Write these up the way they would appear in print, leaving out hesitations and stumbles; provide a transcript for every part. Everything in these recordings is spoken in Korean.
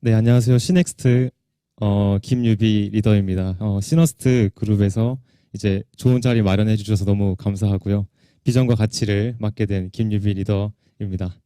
네, 안녕하세요. 시넥스트 김유비 리더입니다. 시너스트 그룹에서 이제 좋은 자리 마련해 주셔서 너무 감사하고요. 비전과 가치를 맡게 된 김유비 리더입니다.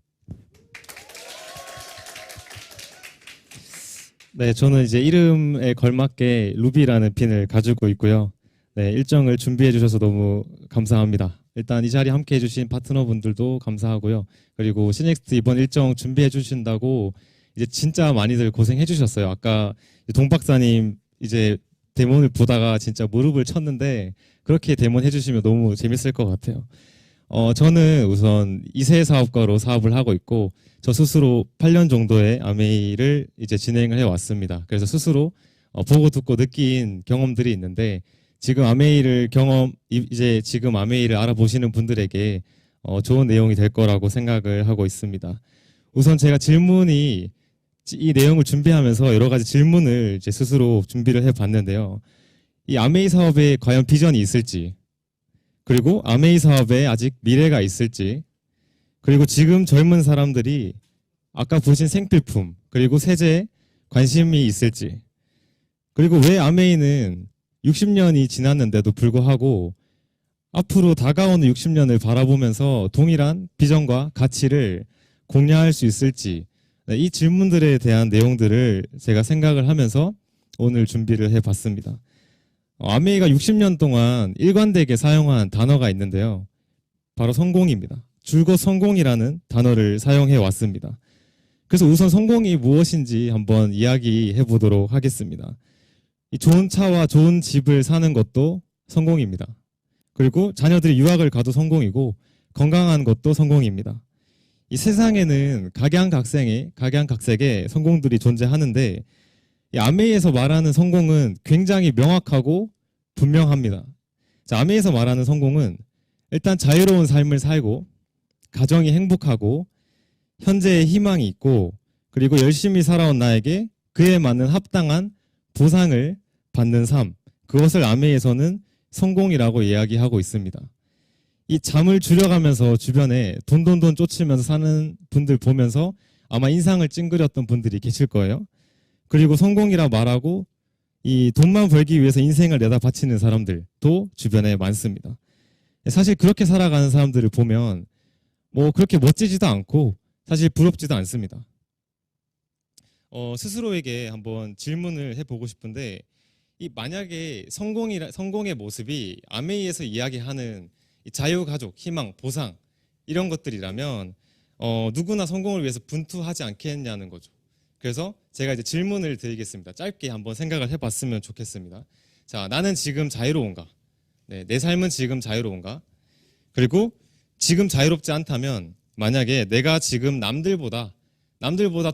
네, 저는 이제 이름에 걸맞게 루비라는 핀을 가지고 있고요. 네, 일정을 준비해 주셔서 너무 감사합니다. 일단 이 자리 함께 해주신 파트너분들도 감사하고요. 그리고 시넥스트 이번 일정 준비해 주신다고 이제 진짜 많이들 고생해 주셨어요. 아까 동 박사님 이제 데몬을 보다가 진짜 무릎을 쳤는데 그렇게 데몬 해주시면 너무 재밌을 것 같아요. 저는 우선 2세 사업가로 사업을 하고 있고 저 스스로 8년 정도의 아메이를 이제 진행을 해왔습니다. 그래서 스스로 보고 듣고 느낀 경험들이 있는데 지금 이제 지금 아메이를 알아보시는 분들에게 좋은 내용이 될 거라고 생각을 하고 있습니다. 우선 제가 이 내용을 준비하면서 여러 가지 질문을 이제 스스로 준비를 해봤는데요. 이 아메이 사업에 과연 비전이 있을지, 그리고 아메이 사업에 아직 미래가 있을지, 그리고 지금 젊은 사람들이 아까 보신 생필품, 그리고 세제에 관심이 있을지, 그리고 왜 아메이는 60년이 지났는데도 불구하고 앞으로 다가오는 60년을 바라보면서 동일한 비전과 가치를 공유할 수 있을지, 네, 이 질문들에 대한 내용들을 제가 생각을 하면서 오늘 준비를 해봤습니다. 아메이가 60년 동안 일관되게 사용한 단어가 있는데요. 바로 성공입니다. 줄곧 성공이라는 단어를 사용해 왔습니다. 그래서 우선 성공이 무엇인지 한번 이야기해 보도록 하겠습니다. 이 좋은 차와 좋은 집을 사는 것도 성공입니다. 그리고 자녀들이 유학을 가도 성공이고 건강한 것도 성공입니다. 이 세상에는 각양각색의 성공들이 존재하는데 이 아메이에서 말하는 성공은 굉장히 명확하고 분명합니다. 자, 아메이에서 말하는 성공은 일단 자유로운 삶을 살고 가정이 행복하고 현재에 희망이 있고 그리고 열심히 살아온 나에게 그에 맞는 합당한 보상을 받는 삶, 그것을 아메이에서는 성공이라고 이야기하고 있습니다. 이 잠을 줄여가면서 주변에 돈 쫓으면서 사는 분들 보면서 아마 인상을 찡그렸던 분들이 계실 거예요. 그리고 성공이라 말하고 이 돈만 벌기 위해서 인생을 내다 바치는 사람들도 주변에 많습니다. 사실 그렇게 살아가는 사람들을 보면 뭐 그렇게 멋지지도 않고 사실 부럽지도 않습니다. 스스로에게 한번 질문을 해보고 싶은데 이 만약에 성공의 모습이 아메이에서 이야기하는 자유가족, 희망, 보상 이런 것들이라면 누구나 성공을 위해서 분투하지 않겠냐는 거죠. 그래서 제가 이제 질문을 드리겠습니다. 짧게 한번 생각을 해봤으면 좋겠습니다. 자, 나는 지금 자유로운가? 네, 내 삶은 지금 자유로운가? 그리고 지금 자유롭지 않다면 만약에 내가 지금 남들보다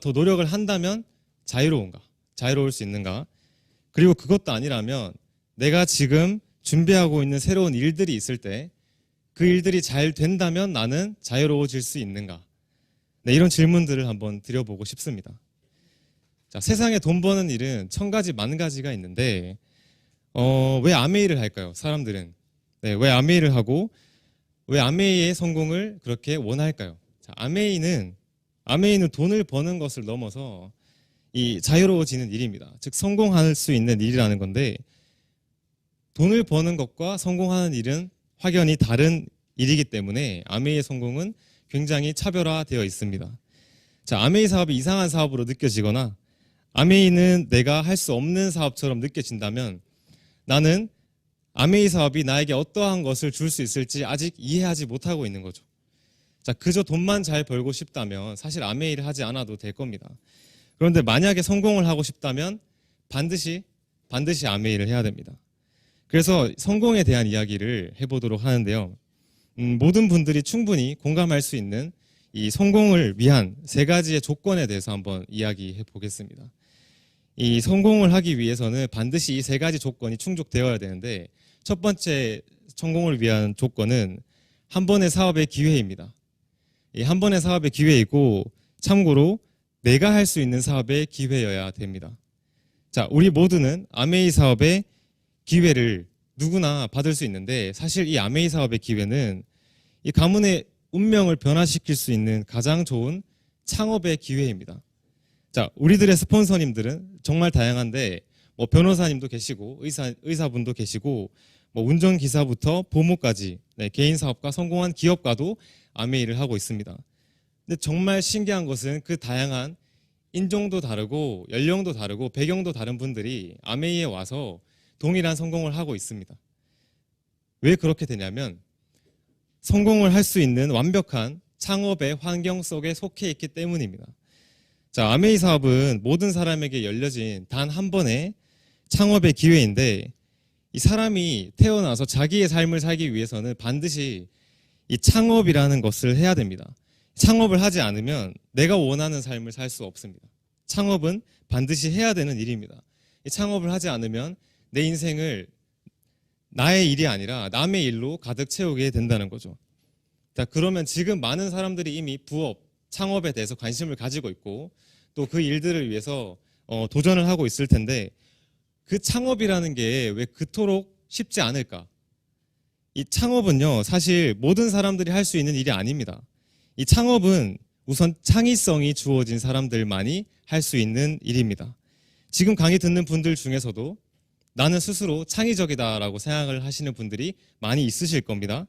더 노력을 한다면 자유로운가? 자유로울 수 있는가? 그리고 그것도 아니라면 내가 지금 준비하고 있는 새로운 일들이 있을 때 그 일들이 잘 된다면 나는 자유로워질 수 있는가? 네, 이런 질문들을 한번 드려보고 싶습니다. 자, 세상에 돈 버는 일은 천 가지 만 가지가 있는데 왜 아메이를 할까요? 사람들은 네, 왜 아메이를 하고 왜 아메이의 성공을 그렇게 원할까요? 자, 아메이는 돈을 버는 것을 넘어서 이 자유로워지는 일입니다. 즉 성공할 수 있는 일이라는 건데 돈을 버는 것과 성공하는 일은 확연히 다른 일이기 때문에 아메이의 성공은 굉장히 차별화되어 있습니다. 자, 아메이 사업이 이상한 사업으로 느껴지거나 아메이는 내가 할 수 없는 사업처럼 느껴진다면 나는 아메이 사업이 나에게 어떠한 것을 줄 수 있을지 아직 이해하지 못하고 있는 거죠. 자, 그저 돈만 잘 벌고 싶다면 사실 아메이를 하지 않아도 될 겁니다. 그런데 만약에 성공을 하고 싶다면 반드시 아메이를 해야 됩니다. 그래서 성공에 대한 이야기를 해보도록 하는데요. 모든 분들이 충분히 공감할 수 있는 이 성공을 위한 세 가지의 조건에 대해서 한번 이야기해 보겠습니다. 이 성공을 하기 위해서는 반드시 이 세 가지 조건이 충족되어야 되는데 첫 번째 성공을 위한 조건은 한 번의 사업의 기회입니다. 이 한 번의 사업의 기회이고 참고로 내가 할 수 있는 사업의 기회여야 됩니다. 자, 우리 모두는 아메이 사업의 기회를 누구나 받을 수 있는데 사실 이 아메이 사업의 기회는 이 가문의 운명을 변화시킬 수 있는 가장 좋은 창업의 기회입니다. 자, 우리들의 스폰서님들은 정말 다양한데 뭐 변호사님도 계시고 의사분도 계시고 뭐 운전기사부터 보모까지 개인 사업가 성공한 기업가도 아메이를 하고 있습니다. 근데 정말 신기한 것은 그 다양한 인종도 다르고 연령도 다르고 배경도 다른 분들이 아메이에 와서 동일한 성공을 하고 있습니다. 왜 그렇게 되냐면 성공을 할 수 있는 완벽한 창업의 환경 속에 속해 있기 때문입니다. 자, 아메이 사업은 모든 사람에게 열려진 단 한 번의 창업의 기회인데 이 사람이 태어나서 자기의 삶을 살기 위해서는 반드시 이 창업이라는 것을 해야 됩니다. 창업을 하지 않으면 내가 원하는 삶을 살 수 없습니다. 창업은 반드시 해야 되는 일입니다. 이 창업을 하지 않으면 내 인생을 나의 일이 아니라 남의 일로 가득 채우게 된다는 거죠. 자, 그러면 지금 많은 사람들이 이미 부업, 창업에 대해서 관심을 가지고 있고 또 그 일들을 위해서 도전을 하고 있을 텐데 그 창업이라는 게 왜 그토록 쉽지 않을까? 이 창업은요, 사실 모든 사람들이 할 수 있는 일이 아닙니다. 이 창업은 우선 창의성이 주어진 사람들만이 할 수 있는 일입니다. 지금 강의 듣는 분들 중에서도 나는 스스로 창의적이다라고 생각을 하시는 분들이 많이 있으실 겁니다.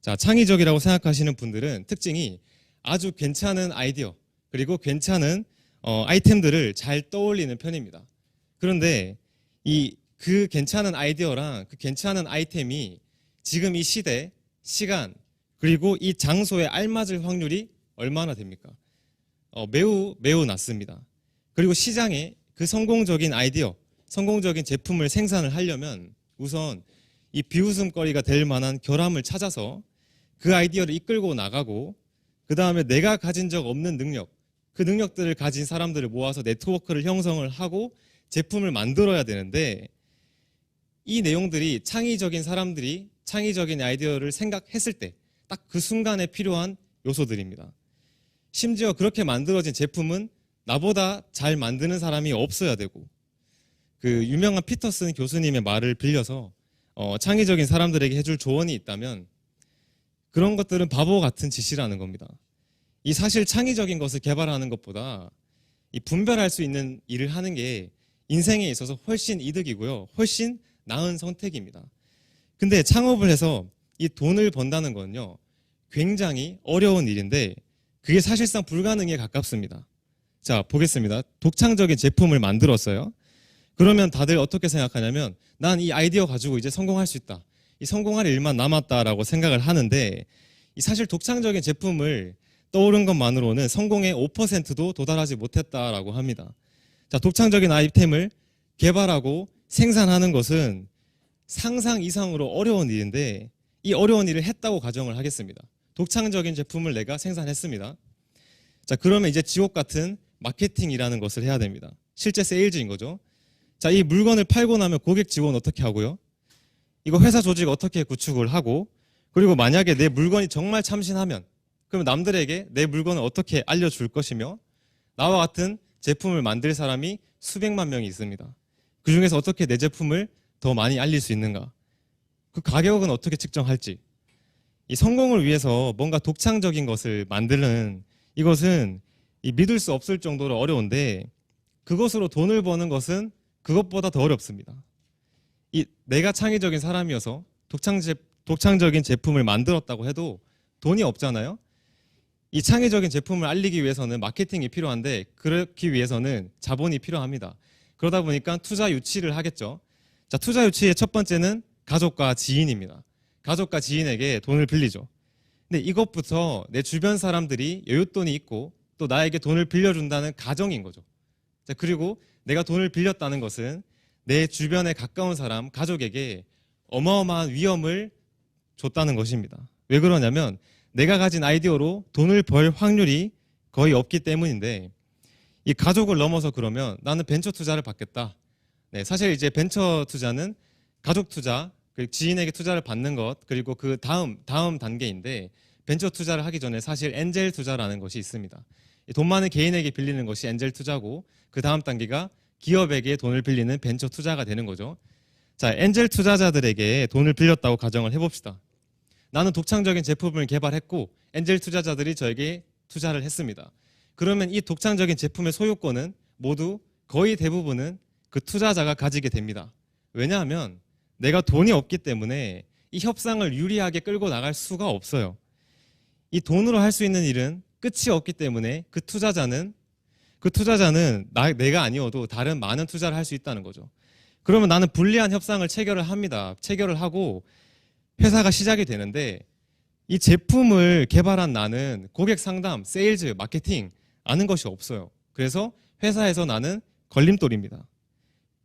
자, 창의적이라고 생각하시는 분들은 특징이 아주 괜찮은 아이디어 그리고 괜찮은 아이템들을 잘 떠올리는 편입니다. 그런데 그 괜찮은 아이디어랑 그 괜찮은 아이템이 지금 이 시대, 시간 그리고 이 장소에 알맞을 확률이 얼마나 됩니까? 매우 낮습니다. 그리고 시장에 그 성공적인 아이디어, 성공적인 제품을 생산을 하려면 우선 이 비웃음거리가 될 만한 결함을 찾아서 그 아이디어를 이끌고 나가고 그 다음에 내가 가진 적 없는 능력, 그 능력들을 가진 사람들을 모아서 네트워크를 형성을 하고 제품을 만들어야 되는데 이 내용들이 창의적인 사람들이 창의적인 아이디어를 생각했을 때 딱 그 순간에 필요한 요소들입니다. 심지어 그렇게 만들어진 제품은 나보다 잘 만드는 사람이 없어야 되고 그 유명한 피터슨 교수님의 말을 빌려서 창의적인 사람들에게 해줄 조언이 있다면 그런 것들은 바보 같은 짓이라는 겁니다. 이 사실 창의적인 것을 개발하는 것보다 이 분별할 수 있는 일을 하는 게 인생에 있어서 훨씬 이득이고요. 훨씬 나은 선택입니다. 근데 창업을 해서 이 돈을 번다는 건요. 굉장히 어려운 일인데 그게 사실상 불가능에 가깝습니다. 자, 보겠습니다. 독창적인 제품을 만들었어요. 그러면 다들 어떻게 생각하냐면 난 이 아이디어 가지고 이제 성공할 수 있다. 이 성공할 일만 남았다라고 생각을 하는데 이 사실 독창적인 제품을 떠오른 것만으로는 성공의 5%도 도달하지 못했다라고 합니다. 자, 독창적인 아이템을 개발하고 생산하는 것은 상상 이상으로 어려운 일인데 이 어려운 일을 했다고 가정을 하겠습니다. 독창적인 제품을 내가 생산했습니다. 자, 그러면 이제 지옥 같은 마케팅이라는 것을 해야 됩니다. 실제 세일즈인 거죠. 자, 이 물건을 팔고 나면 고객 지원 어떻게 하고요? 이거 회사 조직 어떻게 구축을 하고 그리고 만약에 내 물건이 정말 참신하면 그럼 남들에게 내 물건을 어떻게 알려줄 것이며 나와 같은 제품을 만들 사람이 수백만 명이 있습니다. 그 중에서 어떻게 내 제품을 더 많이 알릴 수 있는가? 그 가격은 어떻게 측정할지. 이 성공을 위해서 뭔가 독창적인 것을 만드는 이것은 믿을 수 없을 정도로 어려운데 그것으로 돈을 버는 것은 그것보다 더 어렵습니다. 내가 창의적인 사람이어서 독창적인 제품을 만들었다고 해도 돈이 없잖아요. 이 창의적인 제품을 알리기 위해서는 마케팅이 필요한데 그렇기 위해서는 자본이 필요합니다. 그러다 보니까 투자 유치를 하겠죠. 자, 투자 유치의 첫 번째는 가족과 지인입니다. 가족과 지인에게 돈을 빌리죠. 근데 이것부터 내 주변 사람들이 여윳돈이 있고 또 나에게 돈을 빌려준다는 가정인 거죠. 자, 그리고 내가 돈을 빌렸다는 것은 내 주변에 가까운 사람, 가족에게 어마어마한 위험을 줬다는 것입니다. 왜 그러냐면 내가 가진 아이디어로 돈을 벌 확률이 거의 없기 때문인데 이 가족을 넘어서 그러면 나는 벤처 투자를 받겠다. 네, 사실 이제 벤처 투자는 가족 투자, 그리고 지인에게 투자를 받는 것, 그리고 그 다음 단계인데 벤처 투자를 하기 전에 사실 엔젤 투자라는 것이 있습니다. 돈 많은 개인에게 빌리는 것이 엔젤 투자고 그 다음 단계가 기업에게 돈을 빌리는 벤처 투자가 되는 거죠. 자, 엔젤 투자자들에게 돈을 빌렸다고 가정을 해봅시다. 나는 독창적인 제품을 개발했고 엔젤 투자자들이 저에게 투자를 했습니다. 그러면 이 독창적인 제품의 소유권은 모두 거의 대부분은 그 투자자가 가지게 됩니다. 왜냐하면 내가 돈이 없기 때문에 이 협상을 유리하게 끌고 나갈 수가 없어요. 이 돈으로 할 수 있는 일은 끝이 없기 때문에 그 투자자는 내가 아니어도 다른 많은 투자를 할 수 있다는 거죠. 그러면 나는 불리한 협상을 체결을 합니다. 체결을 하고 회사가 시작이 되는데 이 제품을 개발한 나는 고객 상담, 세일즈, 마케팅 아는 것이 없어요. 그래서 회사에서 나는 걸림돌입니다.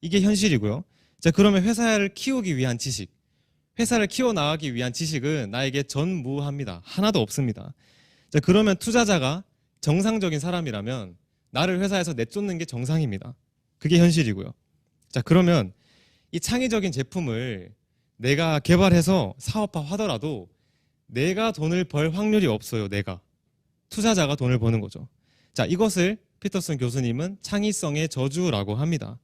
이게 현실이고요. 자, 그러면 회사를 키우기 위한 지식, 회사를 키워나가기 위한 지식은 나에게 전무합니다. 하나도 없습니다. 자, 그러면 투자자가 정상적인 사람이라면 나를 회사에서 내쫓는 게 정상입니다. 그게 현실이고요. 자, 그러면 이 창의적인 제품을 내가 개발해서 사업화 하더라도 내가 돈을 벌 확률이 없어요. 투자자가 돈을 버는 거죠. 자, 이것을 피터슨 교수님은 창의성의 저주라고 합니다.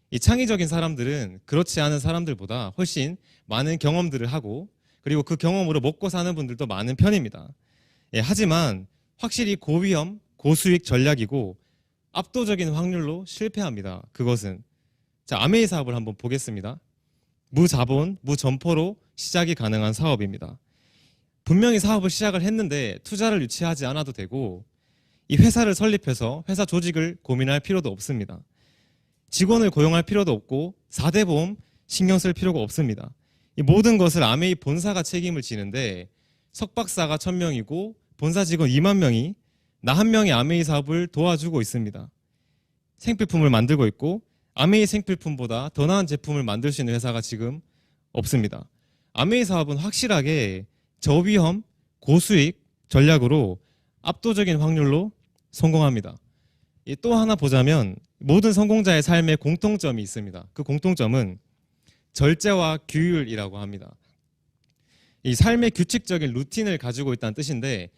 이 창의적인 사람들은 그렇지 않은 사람들보다 훨씬 많은 경험들을 하고 그리고 그 경험으로 먹고 사는 분들도 많은 편입니다. 예, 하지만 확실히 고위험, 고수익 전략이고 압도적인 확률로 실패합니다. 그것은. 자, 아메이 사업을 한번 보겠습니다. 무자본, 무점포로 시작이 가능한 사업입니다. 분명히 사업을 시작을 했는데 투자를 유치하지 않아도 되고 이 회사를 설립해서 회사 조직을 고민할 필요도 없습니다. 직원을 고용할 필요도 없고 4대 보험 신경 쓸 필요가 없습니다. 이 모든 것을 아메이 본사가 책임을 지는데 석박사가 1000명이고 본사 직원 2만 명이 나 한 명의 아메이 사업을 도와주고 있습니다. 생필품을 만들고 있고 아메이 생필품보다 더 나은 제품을 만들 수 있는 회사가 지금 없습니다. 아메이 사업은 확실하게 저위험, 고수익 전략으로 압도적인 확률로 성공합니다. 또 하나 보자면 모든 성공자의 삶에 공통점이 있습니다. 그 공통점은 절제와 규율이라고 합니다. 이 삶의 규칙적인 루틴을 가지고 있다는 뜻인데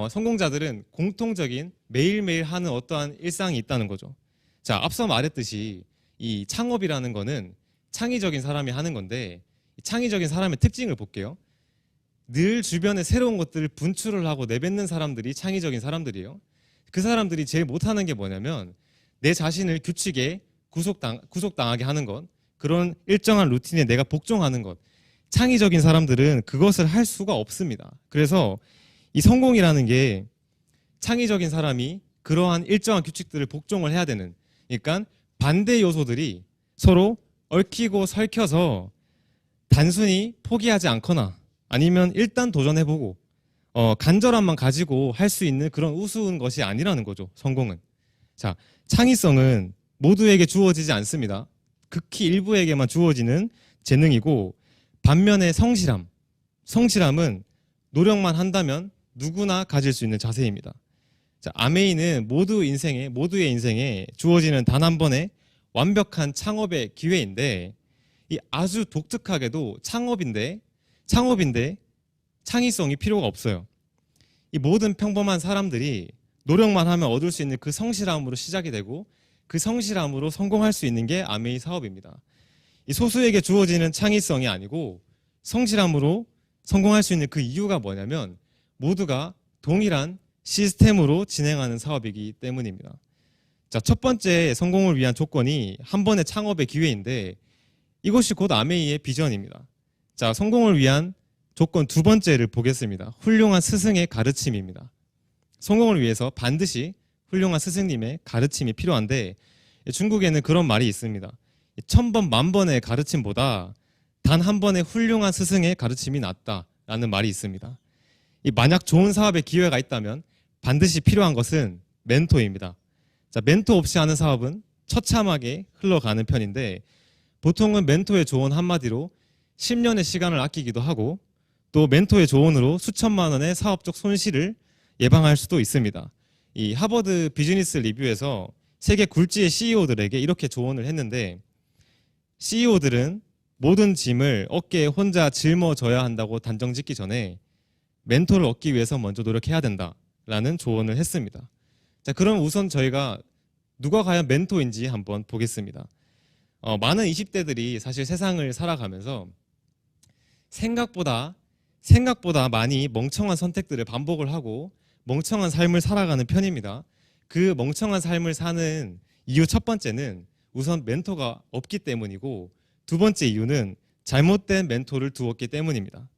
성공자들은 공통적인 매일매일 하는 어떠한 일상이 있다는 거죠. 자, 앞서 말했듯이 이 창업이라는 거는 창의적인 사람이 하는 건데 창의적인 사람의 특징을 볼게요. 늘 주변에 새로운 것들을 분출을 하고 내뱉는 사람들이 창의적인 사람들이에요. 그 사람들이 제일 못하는 게 뭐냐면 내 자신을 규칙에 구속당하게 하는 것, 그런 일정한 루틴에 내가 복종하는 것. 창의적인 사람들은 그것을 할 수가 없습니다. 그래서 이 성공이라는 게 창의적인 사람이 그러한 일정한 규칙들을 복종을 해야 되는, 그러니까 반대 요소들이 서로 얽히고 설켜서 단순히 포기하지 않거나 아니면 일단 도전해보고 간절함만 가지고 할 수 있는 그런 우스운 것이 아니라는 거죠. 성공은. 자, 창의성은 모두에게 주어지지 않습니다. 극히 일부에게만 주어지는 재능이고 반면에 성실함은 노력만 한다면 누구나 가질 수 있는 자세입니다. 자, 아메이는 모두의 인생에 주어지는 단 한 번의 완벽한 창업의 기회인데 이 아주 독특하게도 창업인데 창의성이 필요가 없어요. 이 모든 평범한 사람들이 노력만 하면 얻을 수 있는 그 성실함으로 시작이 되고 그 성실함으로 성공할 수 있는 게 아메이 사업입니다. 이 소수에게 주어지는 창의성이 아니고 성실함으로 성공할 수 있는 그 이유가 뭐냐면 모두가 동일한 시스템으로 진행하는 사업이기 때문입니다. 자, 첫 번째 성공을 위한 조건이 한 번의 창업의 기회인데 이것이 곧 아메이의 비전입니다. 자, 성공을 위한 조건 두 번째를 보겠습니다. 훌륭한 스승의 가르침입니다. 성공을 위해서 반드시 훌륭한 스승님의 가르침이 필요한데 중국에는 그런 말이 있습니다. 1000번, 10,000번의 가르침보다 단 한 번의 훌륭한 스승의 가르침이 낫다라는 말이 있습니다. 만약 좋은 사업의 기회가 있다면 반드시 필요한 것은 멘토입니다. 자, 멘토 없이 하는 사업은 처참하게 흘러가는 편인데 보통은 멘토의 조언 한마디로 10년의 시간을 아끼기도 하고 또 멘토의 조언으로 수천만 원의 사업적 손실을 예방할 수도 있습니다. 이 하버드 비즈니스 리뷰에서 세계 굴지의 CEO들에게 이렇게 조언을 했는데 CEO들은 모든 짐을 어깨에 혼자 짊어져야 한다고 단정 짓기 전에 멘토를 얻기 위해서 먼저 노력해야 된다라는 조언을 했습니다. 자, 그럼 우선 저희가 누가 과연 멘토인지 한번 보겠습니다. 많은 20대들이 사실 세상을 살아가면서 생각보다 많이 멍청한 선택들을 반복을 하고 멍청한 삶을 살아가는 편입니다. 그 멍청한 삶을 사는 이유 첫 번째는 우선 멘토가 없기 때문이고, 두 번째 이유는 잘못된 멘토를 두었기 때문입니다.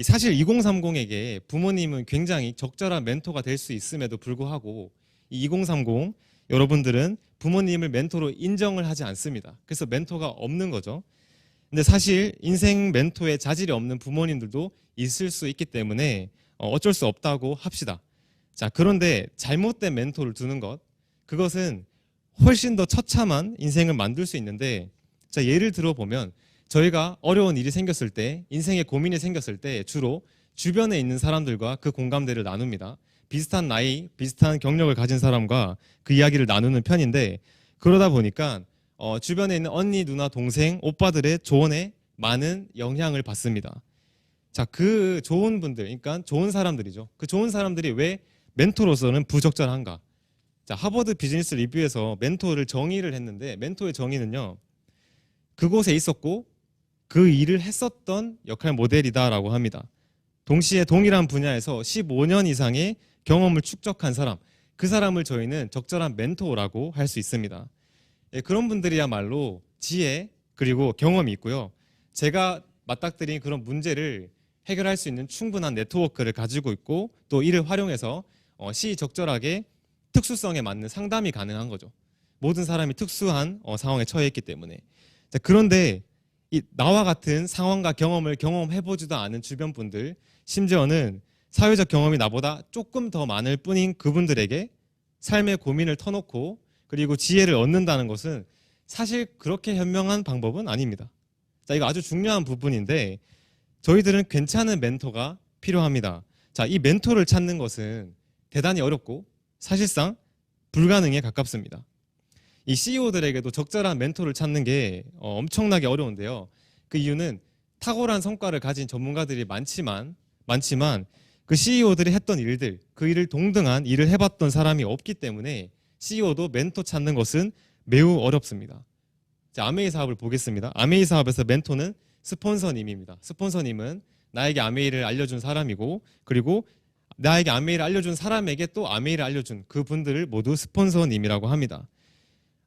사실 2030에게 부모님은 굉장히 적절한 멘토가 될 수 있음에도 불구하고 이 2030 여러분들은 부모님을 멘토로 인정을 하지 않습니다. 그래서 멘토가 없는 거죠. 근데 사실 인생 멘토에 자질이 없는 부모님들도 있을 수 있기 때문에 어쩔 수 없다고 합시다. 자, 그런데 잘못된 멘토를 두는 것, 그것은 훨씬 더 처참한 인생을 만들 수 있는데, 자, 예를 들어보면 저희가 어려운 일이 생겼을 때, 인생에 고민이 생겼을 때 주로 주변에 있는 사람들과 그 공감대를 나눕니다. 비슷한 나이, 비슷한 경력을 가진 사람과 그 이야기를 나누는 편인데, 그러다 보니까 주변에 있는 언니, 누나, 동생, 오빠들의 조언에 많은 영향을 받습니다. 자, 그 좋은 분들, 그러니까 좋은 사람들이죠. 그 좋은 사람들이 왜 멘토로서는 부적절한가? 자, 하버드 비즈니스 리뷰에서 멘토를 정의를 했는데, 멘토의 정의는요, 그곳에 있었고 그 일을 했었던 역할 모델이다라고 합니다. 동시에 동일한 분야에서 15년 이상의 경험을 축적한 사람, 그 사람을 저희는 적절한 멘토라고 할 수 있습니다. 예, 그런 분들이야말로 지혜 그리고 경험이 있고요. 제가 맞닥뜨린 그런 문제를 해결할 수 있는 충분한 네트워크를 가지고 있고, 또 이를 활용해서 시적절하게 특수성에 맞는 상담이 가능한 거죠. 모든 사람이 특수한 상황에 처해 있기 때문에. 자, 그런데 나와 같은 상황과 경험을 경험해보지도 않은 주변 분들, 심지어는 사회적 경험이 나보다 조금 더 많을 뿐인 그분들에게 삶의 고민을 터놓고 그리고 지혜를 얻는다는 것은 사실 그렇게 현명한 방법은 아닙니다. 자, 이거 아주 중요한 부분인데, 저희들은 괜찮은 멘토가 필요합니다. 자, 이 멘토를 찾는 것은 대단히 어렵고 사실상 불가능에 가깝습니다. 이 CEO들에게도 적절한 멘토를 찾는 게 엄청나게 어려운데요. 그 이유는 탁월한 성과를 가진 전문가들이 많지만 그 CEO들이 했던 일들, 그 일을 동등한 일을 해봤던 사람이 없기 때문에 CEO도 멘토 찾는 것은 매우 어렵습니다. 자, 아메이 사업을 보겠습니다. 아메이 사업에서 멘토는 스폰서님입니다. 스폰서님은 나에게 아메이를 알려준 사람이고, 그리고 나에게 아메이를 알려준 사람에게 또 아메이를 알려준 그 분들을 모두 스폰서님이라고 합니다.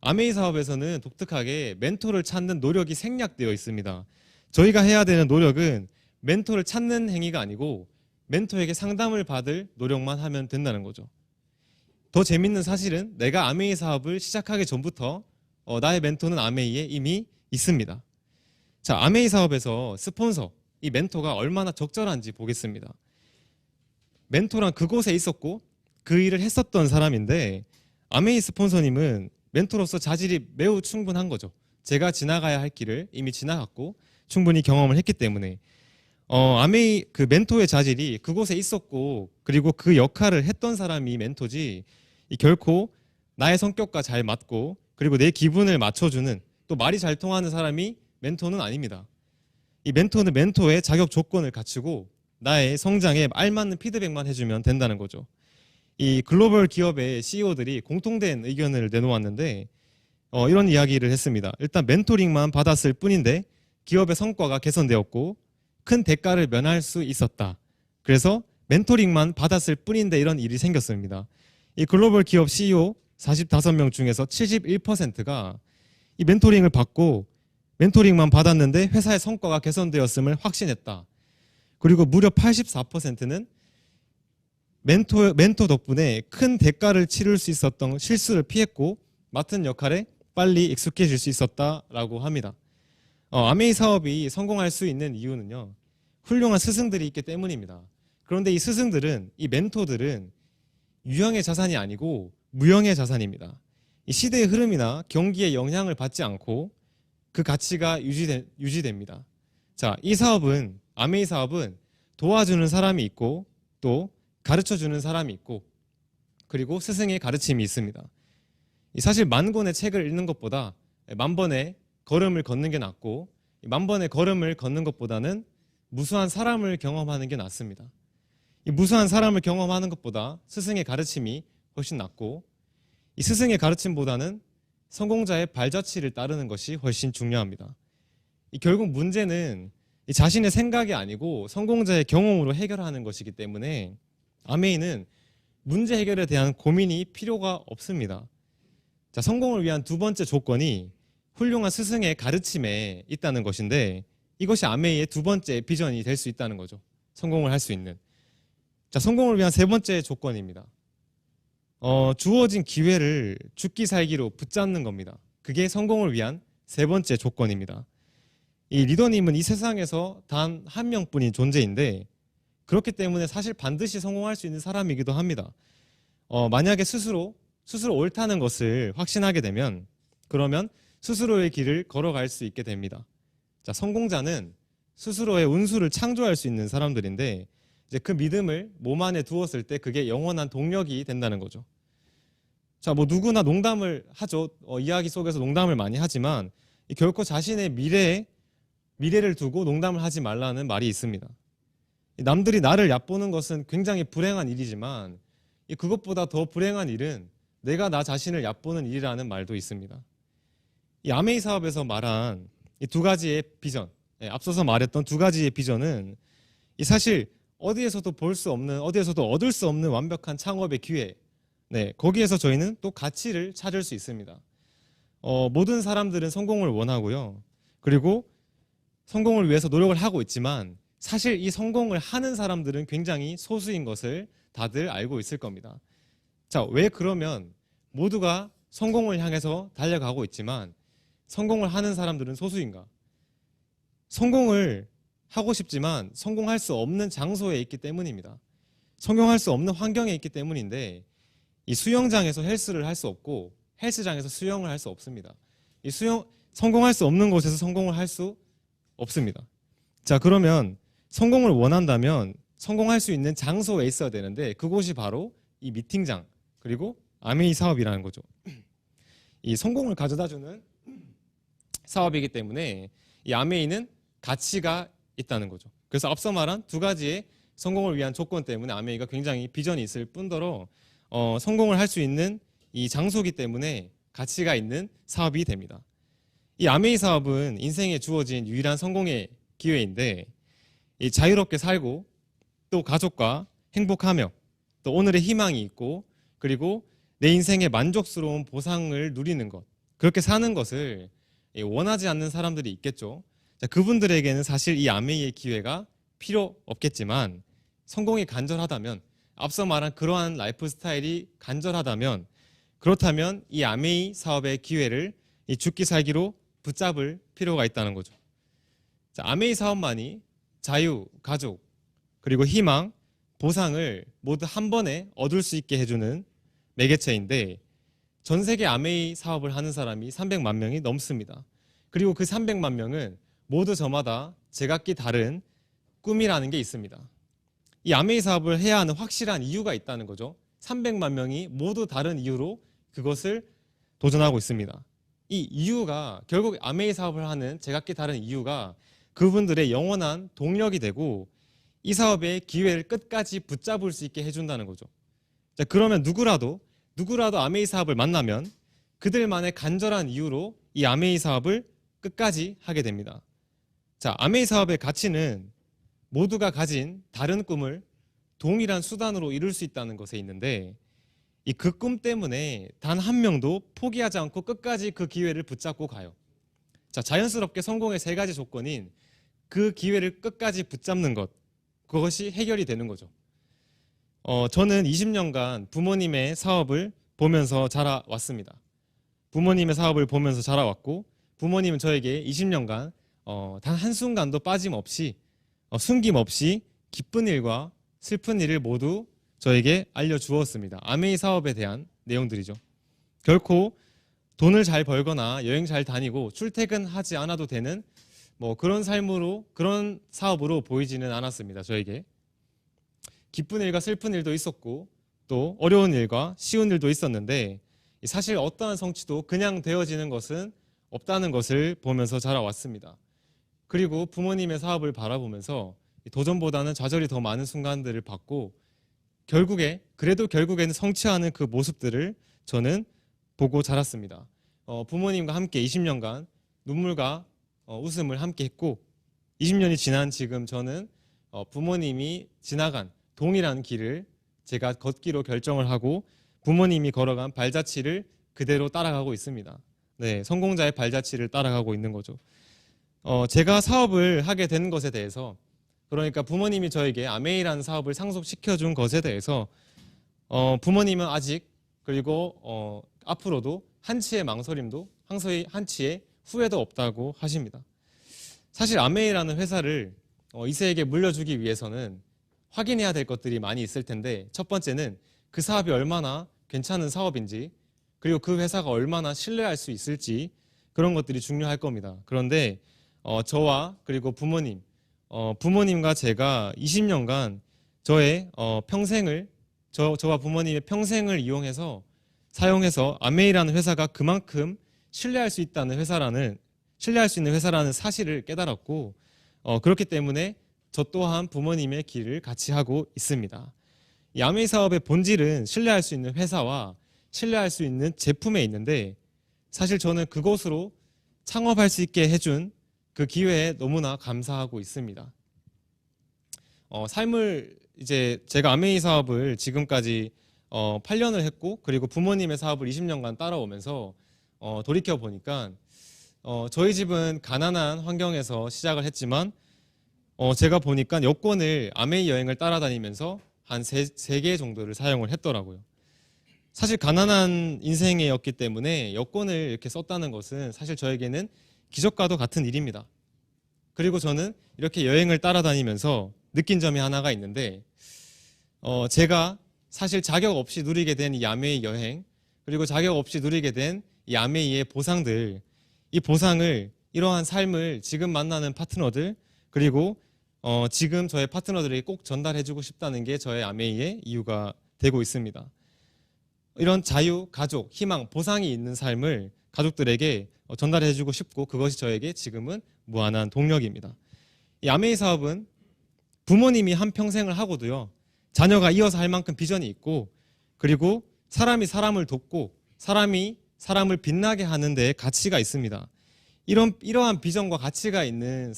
아메이 사업에서는 독특하게 멘토를 찾는 노력이 생략되어 있습니다. 저희가 해야 되는 노력은 멘토를 찾는 행위가 아니고 멘토에게 상담을 받을 노력만 하면 된다는 거죠. 더 재밌는 사실은 내가 아메이 사업을 시작하기 전부터 나의 멘토는 아메이에 이미 있습니다. 자, 아메이 사업에서 스폰서, 이 멘토가 얼마나 적절한지 보겠습니다. 멘토란 그곳에 있었고 그 일을 했었던 사람인데, 아메이 스폰서님은 멘토로서 자질이 매우 충분한 거죠. 제가 지나가야 할 길을 이미 지나갔고 충분히 경험을 했기 때문에 아메이 그 멘토의 자질이 그곳에 있었고 그리고 그 역할을 했던 사람이 멘토지, 결코 나의 성격과 잘 맞고 그리고 내 기분을 맞춰주는, 또 말이 잘 통하는 사람이 멘토는 아닙니다. 이 멘토는 멘토의 자격 조건을 갖추고 나의 성장에 알맞는 피드백만 해주면 된다는 거죠. 이 글로벌 기업의 CEO들이 공통된 의견을 내놓았는데 이런 이야기를 했습니다. 일단 멘토링만 받았을 뿐인데 기업의 성과가 개선되었고 큰 대가를 면할 수 있었다. 그래서 멘토링만 받았을 뿐인데 이런 일이 생겼습니다. 이 글로벌 기업 CEO 45명 중에서 71%가 이 멘토링을 받고 멘토링만 받았는데 회사의 성과가 개선되었음을 확신했다. 그리고 무려 84%는 멘토 덕분에 큰 대가를 치를 수 있었던 실수를 피했고 맡은 역할에 빨리 익숙해질 수 있었다라고 합니다. 아메이 사업이 성공할 수 있는 이유는요, 훌륭한 스승들이 있기 때문입니다. 그런데 이 스승들은, 이 멘토들은 유형의 자산이 아니고 무형의 자산입니다. 이 시대의 흐름이나 경기에 영향을 받지 않고 그 가치가 유지됩니다. 자, 이 사업은, 아메이 사업은 도와주는 사람이 있고 또 가르쳐주는 사람이 있고 그리고 스승의 가르침이 있습니다. 사실 만 권의 책을 읽는 것보다 만 번의 걸음을 걷는 게 낫고, 만 번의 걸음을 걷는 것보다는 무수한 사람을 경험하는 게 낫습니다. 이 무수한 사람을 경험하는 것보다 스승의 가르침이 훨씬 낫고, 이 스승의 가르침보다는 성공자의 발자취를 따르는 것이 훨씬 중요합니다. 결국 문제는 자신의 생각이 아니고 성공자의 경험으로 해결하는 것이기 때문에 아메이는 문제 해결에 대한 고민이 필요가 없습니다. 자, 성공을 위한 두 번째 조건이 훌륭한 스승의 가르침에 있다는 것인데 이것이 아메이의 두 번째 비전이 될 수 있다는 거죠. 성공을 할 수 있는. 자, 성공을 위한 세 번째 조건입니다. 주어진 기회를 죽기 살기로 붙잡는 겁니다. 그게 성공을 위한 세 번째 조건입니다. 이 리더님은 이 세상에서 단 한 명뿐인 존재인데 그렇기 때문에 사실 반드시 성공할 수 있는 사람이기도 합니다. 만약에 스스로 옳다는 것을 확신하게 되면 그러면 스스로의 길을 걸어갈 수 있게 됩니다. 자, 성공자는 스스로의 운수를 창조할 수 있는 사람들인데 이제 그 믿음을 몸 안에 두었을 때 그게 영원한 동력이 된다는 거죠. 자, 뭐 누구나 농담을 하죠. 이야기 속에서 농담을 많이 하지만 결코 자신의 미래를 두고 농담을 하지 말라는 말이 있습니다. 남들이 나를 얕보는 것은 굉장히 불행한 일이지만 그것보다 더 불행한 일은 내가 나 자신을 얕보는 일이라는 말도 있습니다. 이 아메이 사업에서 말한 이 두 가지의 비전, 앞서서 말했던 두 가지의 비전은 사실 어디에서도 볼 수 없는, 어디에서도 얻을 수 없는 완벽한 창업의 기회, 거기에서 저희는 또 가치를 찾을 수 있습니다. 모든 사람들은 성공을 원하고요. 그리고 성공을 위해서 노력을 하고 있지만 사실 이 성공을 하는 사람들은 굉장히 소수인 것을 다들 알고 있을 겁니다. 자, 왜 그러면 모두가 성공을 향해서 달려가고 있지만 성공을 하는 사람들은 소수인가? 성공을 하고 싶지만 성공할 수 없는 장소에 있기 때문입니다. 성공할 수 없는 환경에 있기 때문인데 이 수영장에서 헬스를 할 수 없고 헬스장에서 수영을 할 수 없습니다. 성공할 수 없는 곳에서 성공을 할 수 없습니다. 자, 그러면 성공을 원한다면 성공할 수 있는 장소에 있어야 되는데 그곳이 바로 이 미팅장 그리고 아메이 사업이라는 거죠. 이 성공을 가져다주는 사업이기 때문에 이 아메이는 가치가 있다는 거죠. 그래서 앞서 말한 두 가지의 성공을 위한 조건 때문에 아메이가 굉장히 비전이 있을 뿐더러 성공을 할 수 있는 이 장소이기 때문에 가치가 있는 사업이 됩니다. 이 아메이 사업은 인생에 주어진 유일한 성공의 기회인데 이 자유롭게 살고 또 가족과 행복하며 또 오늘의 희망이 있고 그리고 내 인생의 만족스러운 보상을 누리는 것, 그렇게 사는 것을 원하지 않는 사람들이 있겠죠. 자, 그분들에게는 사실 이 아메이의 기회가 필요 없겠지만 성공이 간절하다면, 앞서 말한 그러한 라이프 스타일이 간절하다면, 그렇다면 이 아메이 사업의 기회를 이 죽기 살기로 붙잡을 필요가 있다는 거죠. 자, 아메이 사업만이 자유, 가족, 그리고 희망, 보상을 모두 한 번에 얻을 수 있게 해주는 매개체인데 전 세계 아메이 사업을 하는 사람이 300만 명이 넘습니다. 그리고 그 300만 명은 모두 저마다 제각기 다른 꿈이라는 게 있습니다. 이 아메이 사업을 해야 하는 확실한 이유가 있다는 거죠. 300만 명이 모두 다른 이유로 그것을 도전하고 있습니다. 이 이유가 결국 아메이 사업을 하는 제각기 다른 이유가 그분들의 영원한 동력이 되고 이 사업의 기회를 끝까지 붙잡을 수 있게 해준다는 거죠. 자, 그러면 누구라도 아메이 사업을 만나면 그들만의 간절한 이유로 이 아메이 사업을 끝까지 하게 됩니다. 자, 아메이 사업의 가치는 모두가 가진 다른 꿈을 동일한 수단으로 이룰 수 있다는 것에 있는데 이 그 꿈 때문에 단 한 명도 포기하지 않고 끝까지 그 기회를 붙잡고 가요. 자, 자연스럽게 성공의 세 가지 조건인 그 기회를 끝까지 붙잡는 것, 그것이 해결이 되는 거죠. 저는 20년간 부모님의 사업을 보면서 자라왔습니다. 부모님의 사업을 보면서 자라왔고 부모님은 저에게 20년간 단 한순간도 빠짐없이 숨김없이 기쁜 일과 슬픈 일을 모두 저에게 알려주었습니다. 아메이 사업에 대한 내용들이죠. 결코 돈을 잘 벌거나 여행 잘 다니고 출퇴근하지 않아도 되는 그런 삶으로, 그런 사업으로 보이지는 않았습니다. 저에게 기쁜 일과 슬픈 일도 있었고 또 어려운 일과 쉬운 일도 있었는데 사실 어떠한 성취도 그냥 되어지는 것은 없다는 것을 보면서 자라왔습니다. 그리고 부모님의 사업을 바라보면서 도전보다는 좌절이 더 많은 순간들을 봤고 결국에는 성취하는 그 모습들을 저는 보고 자랐습니다. 부모님과 함께 20년간 눈물과 웃음을 함께 했고 20년이 지난 지금 저는 부모님이 지나간 동일한 길을 제가 걷기로 결정을 하고 부모님이 걸어간 발자취를 그대로 따라가고 있습니다. 네, 성공자의 발자취를 따라가고 있는 거죠. 제가 사업을 하게 된 것에 대해서, 그러니까 부모님이 저에게 아메이라는 사업을 상속시켜준 것에 대해서 부모님은 아직, 그리고 앞으로도 한치의 망설임도 한치의 후회도 없다고 하십니다. 사실 아메이라는 회사를 이세에게 물려주기 위해서는 확인해야 될 것들이 많이 있을 텐데, 첫 번째는 그 사업이 얼마나 괜찮은 사업인지, 그리고 그 회사가 얼마나 신뢰할 수 있을지, 그런 것들이 중요할 겁니다. 그런데 저와 그리고 부모님과 제가 20년간 저의 평생을, 저와 부모님의 평생을 사용해서 아메이라는 회사가 그만큼 신뢰할 수 있는 회사라는 사실을 깨달았고, 그렇기 때문에 저 또한 부모님의 길을 같이 하고 있습니다. 이 아메이 사업의 본질은 신뢰할 수 있는 회사와 신뢰할 수 있는 제품에 있는데, 사실 저는 그곳으로 창업할 수 있게 해준 그 기회에 너무나 감사하고 있습니다. 제가 아메이 사업을 지금까지 8년을 했고, 그리고 부모님의 사업을 20년간 따라오면서 돌이켜 보니까 저희 집은 가난한 환경에서 시작을 했지만, 제가 보니까 여권을 아메이 여행을 따라다니면서 한 3개 정도를 사용을 했더라고요. 사실 가난한 인생이었기 때문에 여권을 이렇게 썼다는 것은 사실 저에게는 기적과도 같은 일입니다. 그리고 저는 이렇게 여행을 따라다니면서 느낀 점이 하나가 있는데, 제가 사실 자격 없이 누리게 된 이 아메이 여행, 그리고 자격 없이 누리게 된 이 아메이의 보상들, 이 보상을, 이러한 삶을 지금 만나는 파트너들, 그리고 지금 저의 파트너들에게 꼭 전달해주고 싶다는 게 저의 아메이의 이유가 되고 있습니다. 이런 자유, 가족, 희망, 보상이 있는 삶을 가족들에게 전달해주고 싶고, 그것이 저에게 지금은 무한한 동력입니다. 이 아메이 사업은 부모님이 한 평생을 하고도요, 자녀가 이어서 할 만큼 비전이 있고, 그리고 사람이 사람을 돕고 사람이 사람을 빛나게 하는 데 가치가 있습니다. 이러한 비전과 가치가 있는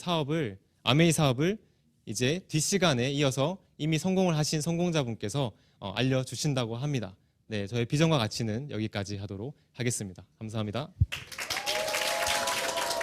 아메이 사업을 이제 뒷시간에 이어서 이미 성공을 하신 성공자분께서 알려주신다고 합니다. 네, 저의 비전과 가치는 여기까지 하도록 하겠습니다. 감사합니다.